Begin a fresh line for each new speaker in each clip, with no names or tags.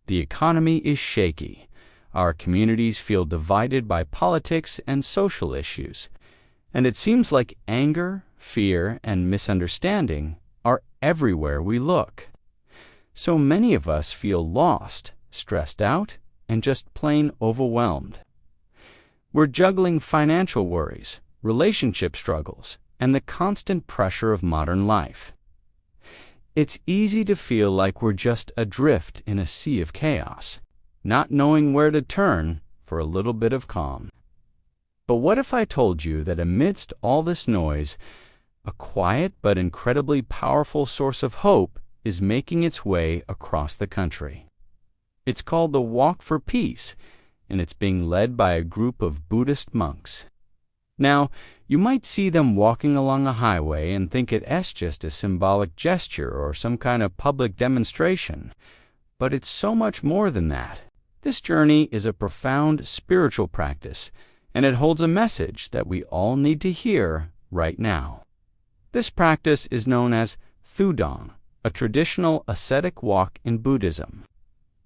The economy is shaky. Our communities feel divided by politics and social issues. And it seems like anger, fear, and misunderstanding are everywhere we look. So many of us feel lost, stressed out, and just plain overwhelmed. We're juggling financial worries, relationship struggles, and the constant pressure of modern life. It's easy to feel like we're just adrift in a sea of chaos, not knowing where to turn for a little bit of calm. But what if I told you that amidst all this noise, a quiet but incredibly powerful source of hope is making its way across the country? It's called the Walk for Peace, and it's being led by a group of Buddhist monks. Now, you might see them walking along a highway and think it's just a symbolic gesture or some kind of public demonstration, but it's so much more than that. This journey is a profound spiritual practice, and it holds a message that we all need to hear right now. This practice is known as Thudong, a traditional ascetic walk in Buddhism.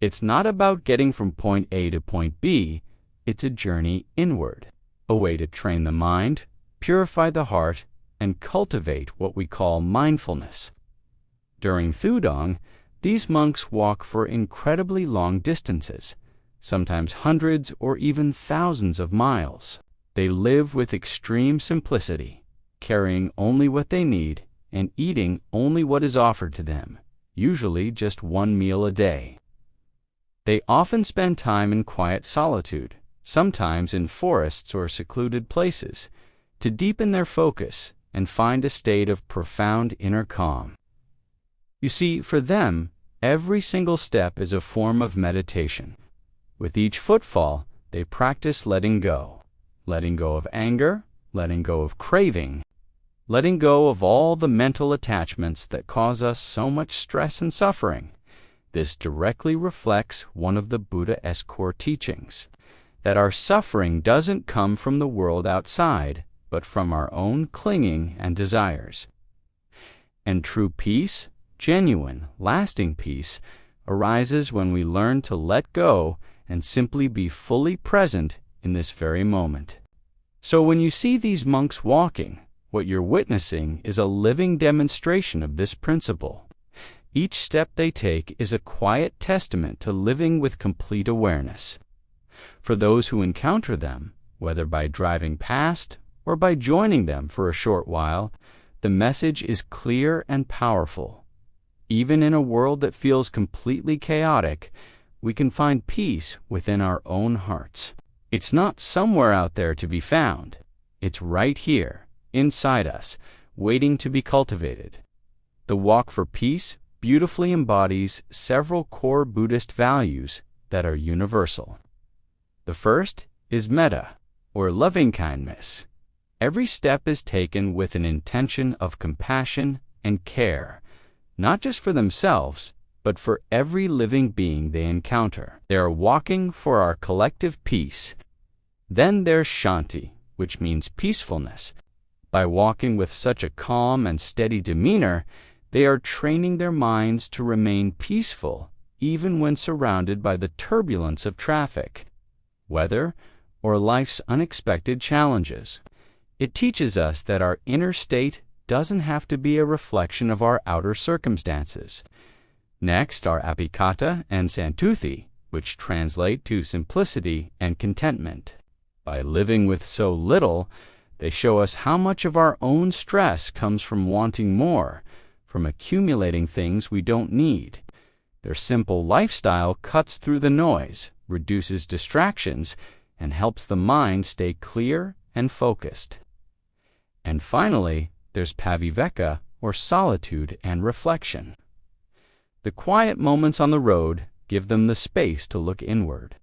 It's not about getting from point A to point B, it's a journey inward, a way to train the mind, purify the heart, and cultivate what we call mindfulness. During Thudong, these monks walk for incredibly long distances, sometimes hundreds or even thousands of miles. They live with extreme simplicity, carrying only what they need and eating only what is offered to them, usually just one meal a day. They often spend time in quiet solitude, sometimes in forests or secluded places, to deepen their focus and find a state of profound inner calm. You see, for them, every single step is a form of meditation. With each footfall, they practice letting go of anger, letting go of craving, letting go of all the mental attachments that cause us so much stress and suffering. This directly reflects one of the Buddha's core teachings, that our suffering doesn't come from the world outside, but from our own clinging and desires. And true peace, genuine, lasting peace, arises when we learn to let go and simply be fully present in this very moment. So when you see these monks walking, what you're witnessing is a living demonstration of this principle. Each step they take is a quiet testament to living with complete awareness. For those who encounter them, whether by driving past or by joining them for a short while, the message is clear and powerful. Even in a world that feels completely chaotic, we can find peace within our own hearts. It's not somewhere out there to be found. It's right here, inside us, waiting to be cultivated. The Walk for Peace beautifully embodies several core Buddhist values that are universal. The first is metta, or loving-kindness. Every step is taken with an intention of compassion and care, not just for themselves, but for every living being they encounter. They are walking for our collective peace. Then there's shanti, which means peacefulness. By walking with such a calm and steady demeanor, they are training their minds to remain peaceful even when surrounded by the turbulence of traffic, weather, or life's unexpected challenges. It teaches us that our inner state doesn't have to be a reflection of our outer circumstances. Next are apikata and santuthi, which translate to simplicity and contentment. By living with so little, they show us how much of our own stress comes from wanting more, from accumulating things we don't need. Their simple lifestyle cuts through the noise, reduces distractions, and helps the mind stay clear and focused. And finally, there's paviveka, or solitude and reflection. The quiet moments on the road give them the space to look inward,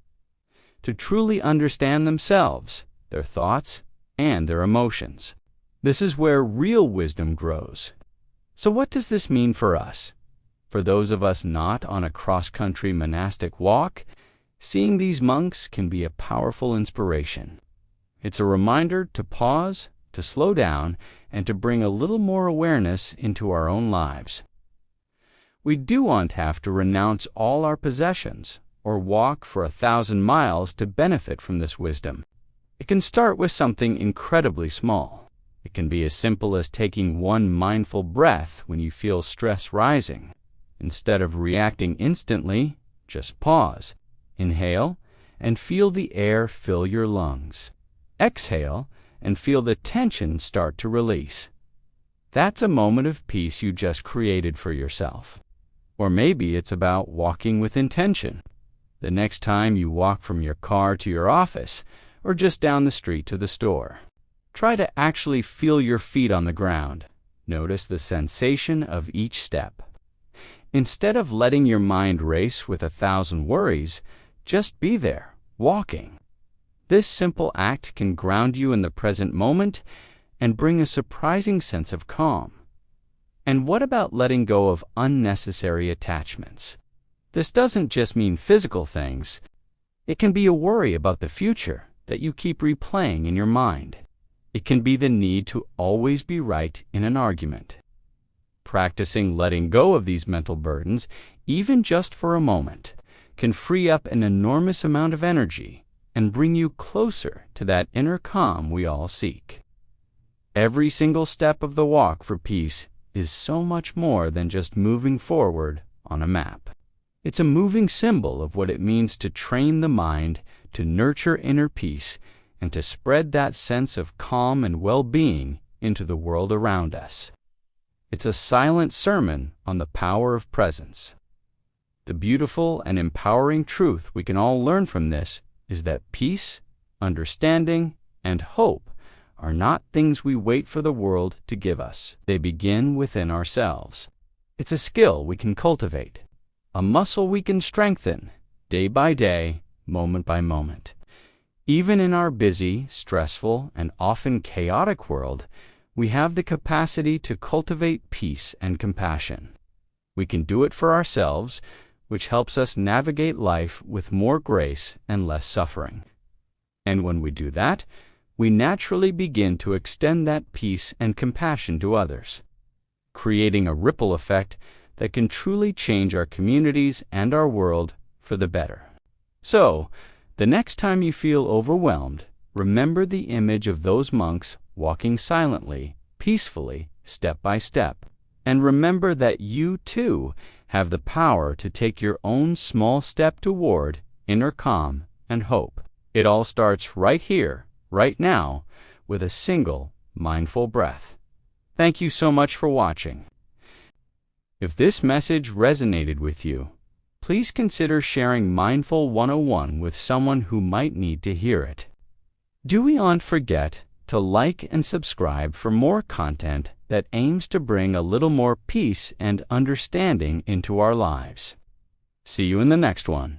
to truly understand themselves, their thoughts, and their emotions. This is where real wisdom grows. So what does this mean for us? For those of us not on a cross-country monastic walk, seeing these monks can be a powerful inspiration. It's a reminder to pause, to slow down, and to bring a little more awareness into our own lives. We don't have to renounce all our possessions or walk for 1,000 miles to benefit from this wisdom. It can start with something incredibly small. It can be as simple as taking one mindful breath when you feel stress rising. Instead of reacting instantly, just pause, inhale, and feel the air fill your lungs. Exhale, and feel the tension start to release. That's a moment of peace you just created for yourself. Or maybe it's about walking with intention. The next time you walk from your car to your office, or just down the street to the store, try to actually feel your feet on the ground. Notice the sensation of each step. Instead of letting your mind race with 1,000 worries, just be there, walking. This simple act can ground you in the present moment and bring a surprising sense of calm. And what about letting go of unnecessary attachments? This doesn't just mean physical things. It can be a worry about the future that you keep replaying in your mind. It can be the need to always be right in an argument. Practicing letting go of these mental burdens, even just for a moment, can free up an enormous amount of energy and bring you closer to that inner calm we all seek. Every single step of the walk for peace is so much more than just moving forward on a map. It's a moving symbol of what it means to train the mind to nurture inner peace and to spread that sense of calm and well-being into the world around us. It's a silent sermon on the power of presence. The beautiful and empowering truth we can all learn from this is that peace, understanding, and hope are not things we wait for the world to give us. They begin within ourselves. It's a skill we can cultivate, a muscle we can strengthen day by day, moment by moment. Even in our busy, stressful, and often chaotic world, we have the capacity to cultivate peace and compassion. We can do it for ourselves, which helps us navigate life with more grace and less suffering. And when we do that, we naturally begin to extend that peace and compassion to others, creating a ripple effect that can truly change our communities and our world for the better. So, the next time you feel overwhelmed, remember the image of those monks walking silently, peacefully, step by step. And remember that you, too, have the power to take your own small step toward inner calm and hope. It all starts right here, right now, with a single mindful breath. Thank you so much for watching. If this message resonated with you, please consider sharing Mindful 101 with someone who might need to hear it. Do not forget to like and subscribe for more content that aims to bring a little more peace and understanding into our lives. See you in the next one.